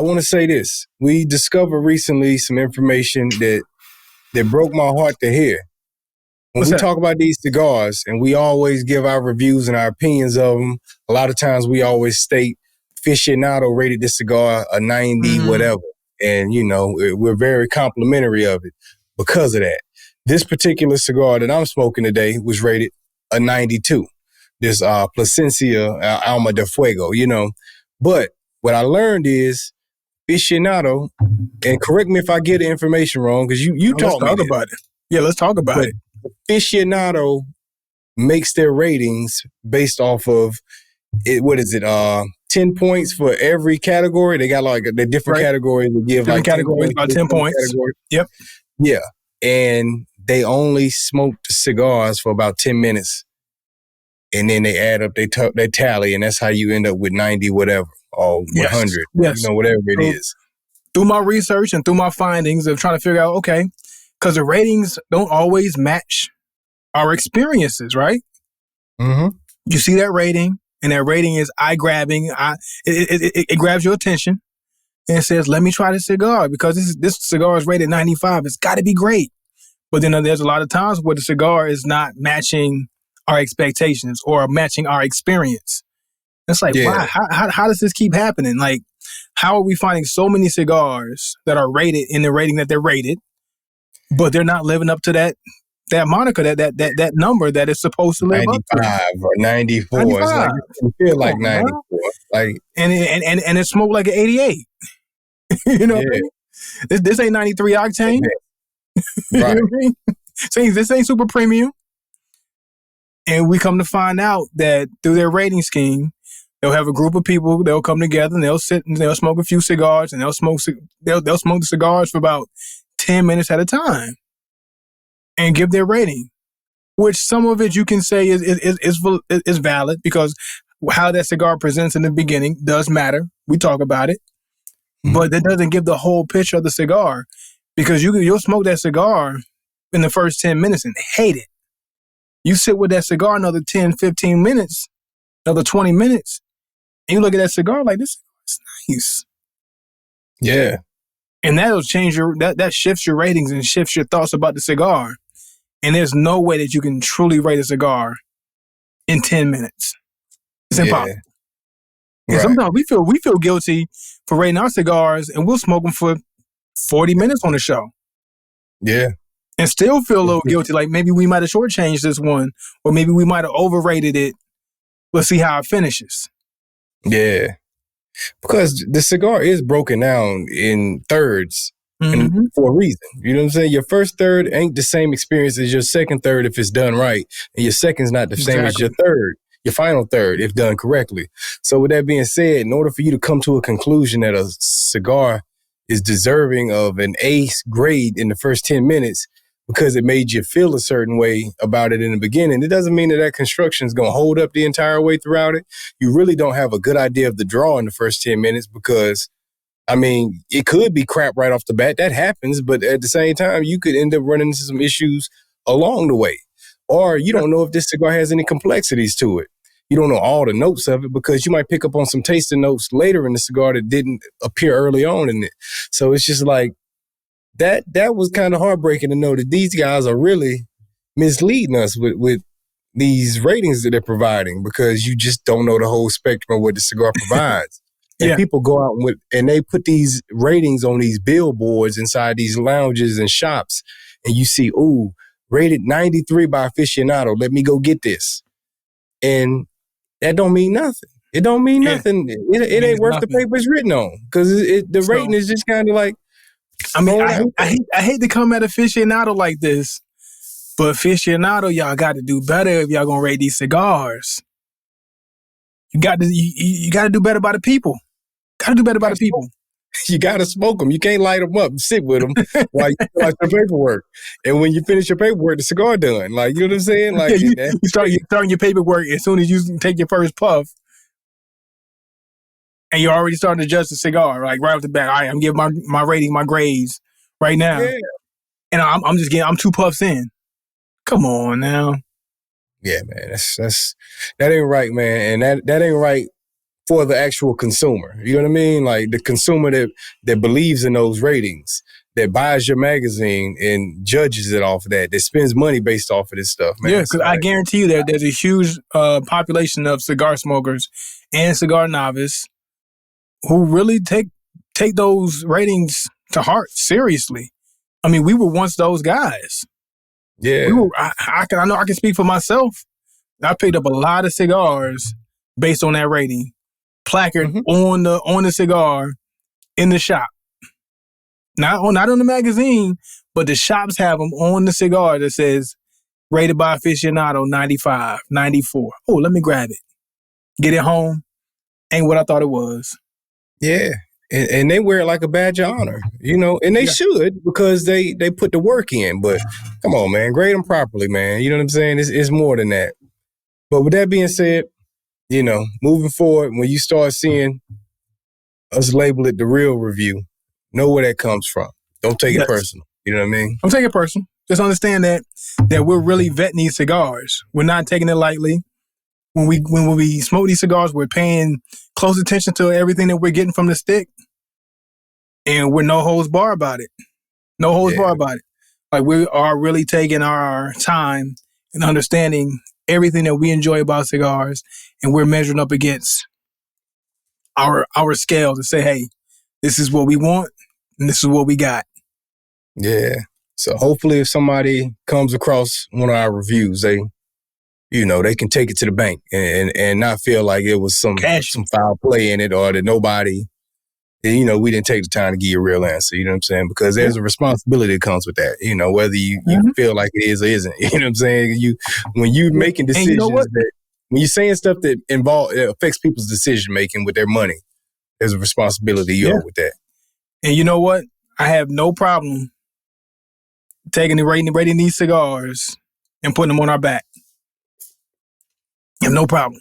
want to say this. We discovered recently some information that broke my heart to hear. When we talk about these cigars, and we always give our reviews and our opinions of them, a lot of times we always state Aficionado rated this cigar a 90, whatever. And, you know, we're very complimentary of it because of that. This particular cigar that I'm smoking today was rated a 92. This Plasencia Alma de Fuego, you know. But what I learned is Aficionado, and correct me if I get the information wrong, because you taught me. Let's talk about it. Yeah, let's talk about it. Aficionado makes their ratings based off of it. What is it? 10 points for every category. They got like the different categories to give different like categories, about 10 points. Categories. Yep. Yeah. And they only smoked cigars for about 10 minutes. And then they add up, they tally, and that's how you end up with 90 whatever, or 100, yes. You know, whatever it is. Through my research and through my findings of trying to figure out, okay, because the ratings don't always match our experiences, right? Mm-hmm. You see that rating, and that rating is eye-grabbing. It grabs your attention, and it says, let me try this cigar, because this cigar is rated 95. It's got to be great. But then there's a lot of times where the cigar is not matching our expectations or matching our experience. It's like, wow, how does this keep happening? Like, how are we finding so many cigars that are rated in the rating that they're rated, but they're not living up to that moniker, that number that it's supposed to live up to? 95 or 94. 95. It's like, you feel like 94. Like, and it smoked like an 88. You know what I mean? This ain't 93 octane. Right. You know what I mean? This ain't super premium. And we come to find out that through their rating scheme, they'll have a group of people, they'll come together and they'll sit and they'll smoke a few cigars, and they'll smoke the cigars for about 10 minutes at a time and give their rating, which some of it you can say is valid, because how that cigar presents in the beginning does matter. We talk about it, but that doesn't give the whole picture of the cigar, because you'll smoke that cigar in the first 10 minutes and hate it. You sit with that cigar another 10, 15 minutes, another 20 minutes, and you look at that cigar like, this is nice. Yeah. And that'll change that shifts your ratings and shifts your thoughts about the cigar. And there's no way that you can truly rate a cigar in 10 minutes. It's impossible. And sometimes we feel guilty for rating our cigars, and we'll smoke them for 40 minutes on the show. Yeah. And still feel a little guilty, like maybe we might have shortchanged this one, or maybe we might have overrated it. Let's see how it finishes. Yeah. Because the cigar is broken down in thirds for a reason. You know what I'm saying? Your first third ain't the same experience as your second third if it's done right. And your second's not the same as your third, your final third, if done correctly. So with that being said, in order for you to come to a conclusion that a cigar is deserving of an A grade in the first 10 minutes, because it made you feel a certain way about it in the beginning, it doesn't mean that construction is going to hold up the entire way throughout it. You really don't have a good idea of the draw in the first 10 minutes because, I mean, it could be crap right off the bat. That happens. But at the same time, you could end up running into some issues along the way. Or you don't know if this cigar has any complexities to it. You don't know all the notes of it because you might pick up on some tasting notes later in the cigar that didn't appear early on in it. So it's just like, that was kind of heartbreaking to know that these guys are really misleading us with these ratings that they're providing, because you just don't know the whole spectrum of what the cigar provides. And people go out and they put these ratings on these billboards inside these lounges and shops, and you see, ooh, rated 93 by Aficionado. Let me go get this. And that don't mean nothing. It don't mean nothing. It ain't worth the paper it's written on, because the rating is just kind of like, I mean, I hate to come at Aficionado like this, but Aficionado, y'all got to do better if y'all gonna rate these cigars. You got to do better by the people. Got to do better by the people. You got to smoke them. You can't light them up and sit with them while you start your paperwork. And when you finish your paperwork, the cigar done. Like, you know what I'm saying? Like, you start your paperwork as soon as you take your first puff. And you're already starting to judge the cigar, like right off the bat. All right, I'm giving my rating, my grades right now. Yeah. And I'm 2 puffs in. Come on now. Yeah, man. That ain't right, man. And that ain't right for the actual consumer. You know what I mean? Like the consumer that believes in those ratings, that buys your magazine and judges it off of that spends money based off of this stuff, man. Yeah, because I guarantee you that there's a huge population of cigar smokers and cigar novice who really take those ratings to heart seriously. I mean, we were once those guys. Yeah. I know I can speak for myself. I picked up a lot of cigars based on that rating. Placard on the cigar in the shop. Not on the magazine, but the shops have them on the cigar that says rated by aficionado 95, 94. Oh, let me grab it. Get it home. Ain't what I thought it was. Yeah. And they wear it like a badge of honor, you know, and they should, because they put the work in. But come on, man, grade them properly, man. You know what I'm saying? It's more than that. But with that being said, you know, moving forward, when you start seeing us label it the real review, know where that comes from. Don't take it personal. You know what I mean? Don't take it personal. Just understand that we're really vetting these cigars. We're not taking it lightly. When we smoke these cigars, we're paying close attention to everything that we're getting from the stick. And we're no holds bar about it. No holds bar about it. Like, we are really taking our time and understanding everything that we enjoy about cigars, and we're measuring up against our scale to say, hey, this is what we want and this is what we got. Yeah. So hopefully if somebody comes across one of our reviews, they can take it to the bank and not feel like it was some foul play in it, or that nobody, you know, we didn't take the time to give you a real answer. You know what I'm saying? Because there's a responsibility that comes with that, you know, whether you feel like it is or isn't. You know what I'm saying? When you making decisions, you know when you're saying stuff that affects people's decision making with their money, there's a responsibility you owe with that. And you know what? I have no problem taking and rating these cigars and putting them on our back. I have no problem.